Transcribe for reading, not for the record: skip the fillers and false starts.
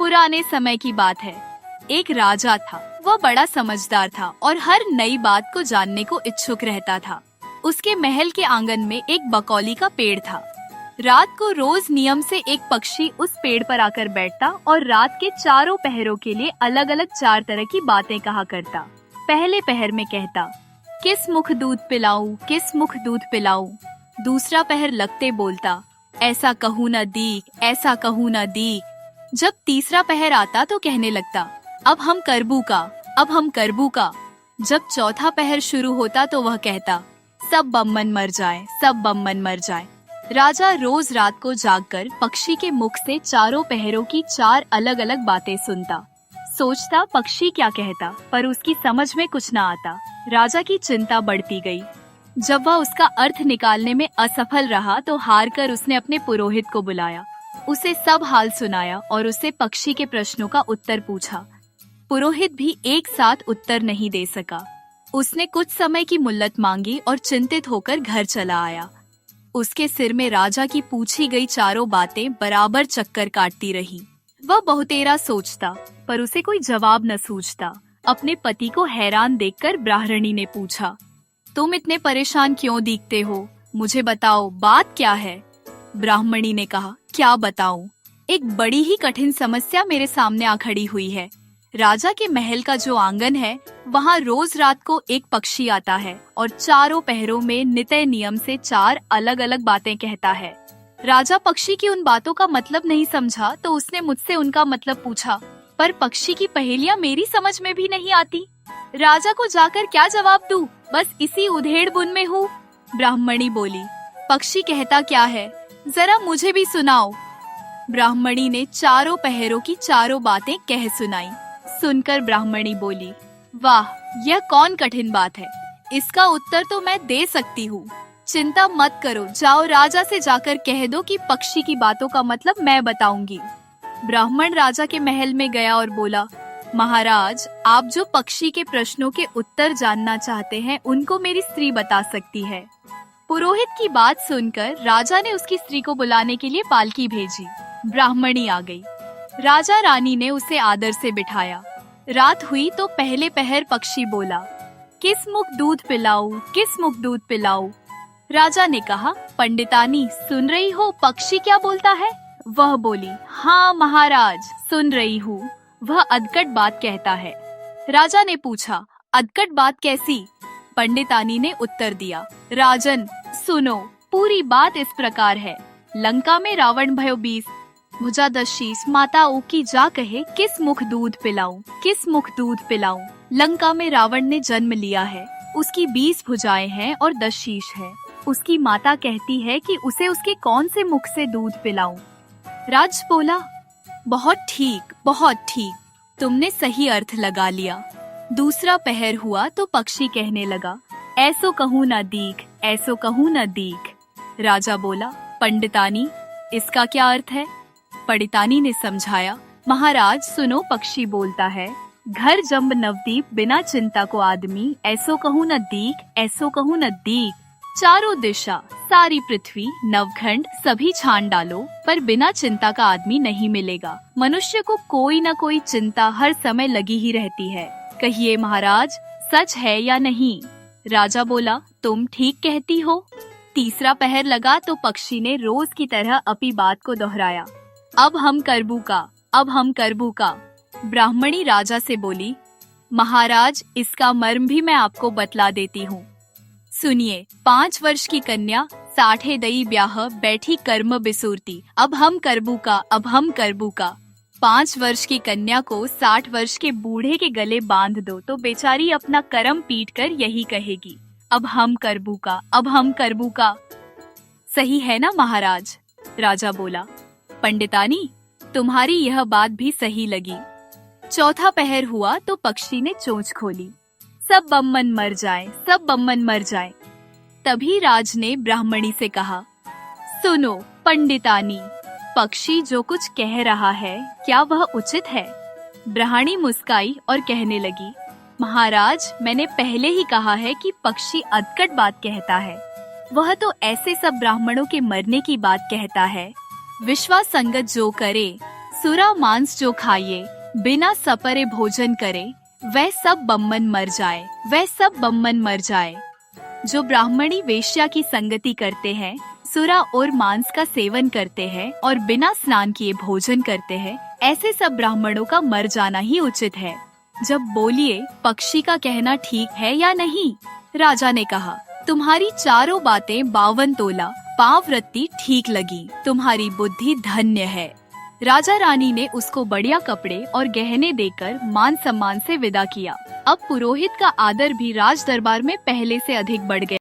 पुराने समय की बात है। एक राजा था। वह बड़ा समझदार था और हर नई बात को जानने को इच्छुक रहता था। उसके महल के आंगन में एक बकौली का पेड़ था। रात को रोज नियम से एक पक्षी उस पेड़ पर आकर बैठता और रात के चारों पहरों के लिए अलग अलग 4 तरह की बातें कहा करता। पहले पहर में कहता, किस मुख दूध पिलाऊं, किस मुख दूध पिलाऊं। दूसरा पहर लगते बोलता, ऐसा कहूँ न दीख, ऐसा कहूँ न दीख। जब तीसरा पहर आता तो कहने लगता, अब हम करबू का, अब हम करबू का। जब चौथा पहर शुरू होता तो वह कहता, सब बम्मन मर जाए, सब बम्मन मर जाए। राजा रोज रात को जागकर पक्षी के मुख से चारों पहरों की 4 अलग अलग बातें सुनता। सोचता पक्षी क्या कहता, पर उसकी समझ में कुछ न आता। राजा की चिंता बढ़ती गई। जब वह उसका अर्थ निकालने में असफल रहा तो हार कर उसने अपने पुरोहित को बुलाया। उसे सब हाल सुनाया और उससे पक्षी के प्रश्नों का उत्तर पूछा। पुरोहित भी एक साथ उत्तर नहीं दे सका। उसने कुछ समय की मुल्लत मांगी और चिंतित होकर घर चला आया। उसके सिर में राजा की पूछी गई चारों बातें बराबर चक्कर काटती रही। वह बहुतेरा सोचता, पर उसे कोई जवाब न सूझता। अपने पति को हैरान देखकर ब्राह्मणी ने पूछा, तुम इतने परेशान क्यों दिखते हो? मुझे बताओ, बात क्या है? ब्राह्मणी ने कहा, क्या बताऊं? एक बड़ी ही कठिन समस्या मेरे सामने आ खड़ी हुई है। राजा के महल का जो आंगन है, वहाँ रोज रात को एक पक्षी आता है और चारों पहरों में नित्य नियम से 4 अलग अलग बातें कहता है। राजा पक्षी की उन बातों का मतलब नहीं समझा तो उसने मुझसे उनका मतलब पूछा, पर पक्षी की पहेलियां मेरी समझ में भी नहीं आती। राजा को जाकर क्या जवाब दूं? बस इसी उधेड़ बुन में हूँ। ब्राह्मणी बोली, पक्षी कहता क्या है, जरा मुझे भी सुनाओ। ब्राह्मणी ने चारों पहरों की चारों बातें कह सुनाई। सुनकर ब्राह्मणी बोली, वाह, यह कौन कठिन बात है, इसका उत्तर तो मैं दे सकती हूँ। चिंता मत करो, जाओ राजा से जाकर कह दो कि पक्षी की बातों का मतलब मैं बताऊंगी। ब्राह्मण राजा के महल में गया और बोला, महाराज, आप जो पक्षी के प्रश्नों के उत्तर जानना चाहते हैं उनको मेरी स्त्री बता सकती है। पुरोहित की बात सुनकर राजा ने उसकी स्त्री को बुलाने के लिए पालकी भेजी। ब्राह्मणी आ गई। राजा रानी ने उसे आदर से बिठाया। रात हुई तो पहले पहर पक्षी बोला, किस मुख दूध पिलाऊं, किस मुख दूध पिलाऊं। राजा ने कहा, पंडितानी सुन रही हो पक्षी क्या बोलता है? वह बोली, हाँ महाराज, सुन रही हूँ। वह अदकट बात कहता है। राजा ने पूछा, अदकट बात कैसी? पंडितानी ने उत्तर दिया, राजन सुनो, पूरी बात इस प्रकार है। लंका में रावण भयो 20, भुजा 10 शीश, माता ऊकी जा कहे, किस मुख दूध पिलाऊं, किस मुख दूध पिलाऊं। लंका में रावण ने जन्म लिया है, उसकी 20 भुजाएं हैं और 10 शीश है। उसकी माता कहती है कि उसे उसके कौन से मुख से दूध पिलाऊं। राज बोला, बहुत ठीक, बहुत ठीक, तुमने सही अर्थ लगा लिया। दूसरा पहर हुआ तो पक्षी कहने लगा, ऐसो कहूँ न दीख, ऐसो कहूँ न दीख। राजा बोला, पंडितानी इसका क्या अर्थ है? पंडितानी ने समझाया, महाराज सुनो, पक्षी बोलता है, घर जम्ब नवदीप बिना चिंता को आदमी, ऐसो कहूँ न दीख, ऐसो कहूँ न दीख। चारों दिशा, सारी पृथ्वी, नवखंड सभी छान डालो, पर बिना चिंता का आदमी नहीं मिलेगा। मनुष्य को कोई न कोई चिंता हर समय लगी ही रहती है। कहिए महाराज, सच है या नहीं? राजा बोला, तुम ठीक कहती हो। तीसरा पहर लगा तो पक्षी ने रोज की तरह अपनी बात को दोहराया, अब हम करबू का, अब हम करबू का। ब्राह्मणी राजा से बोली, महाराज इसका मर्म भी मैं आपको बतला देती हूँ। सुनिए, 5 वर्ष की कन्या 60 दई ब्याह बैठी कर्म बिसूरती, अब हम करबू का, अब हम करबू का। 5 वर्ष की कन्या को 60 वर्ष के बूढ़े के गले बांध दो तो बेचारी अपना कर्म पीट कर यही कहेगी, अब हम करबू का, अब हम करबू का। सही है ना महाराज? राजा बोला, पंडितानी तुम्हारी यह बात भी सही लगी। चौथा पहर हुआ तो पक्षी ने चोंच खोली, सब बम्मन मर जाए, सब बम्मन मर जाए। तभी राज ने ब्राह्मणी से कहा, सुनो पंडितानी, पक्षी जो कुछ कह रहा है क्या वह उचित है? ब्राह्मणी मुस्काई और कहने लगी, महाराज मैंने पहले ही कहा है कि पक्षी अदकट बात कहता है। वह तो ऐसे सब ब्राह्मणों के मरने की बात कहता है। विश्वास संगत जो करे सुरा मांस जो खाइए, बिना सपरे भोजन करे, वह सब बम्मन मर जाए, वह सब बम्मन मर जाए। जो ब्राह्मणी वेश्या की संगति करते हैं, सुरा और मांस का सेवन करते हैं और बिना स्नान किए भोजन करते हैं, ऐसे सब ब्राह्मणों का मर जाना ही उचित है। जब बोलिए, पक्षी का कहना ठीक है या नहीं? राजा ने कहा, तुम्हारी चारों बातें 52 तोला पावरत्ती ठीक लगी, तुम्हारी बुद्धि धन्य है। राजा रानी ने उसको बढ़िया कपड़े और गहने देकर मान सम्मान से विदा किया। अब पुरोहित का आदर भी राज दरबार में पहले से अधिक बढ़ गया।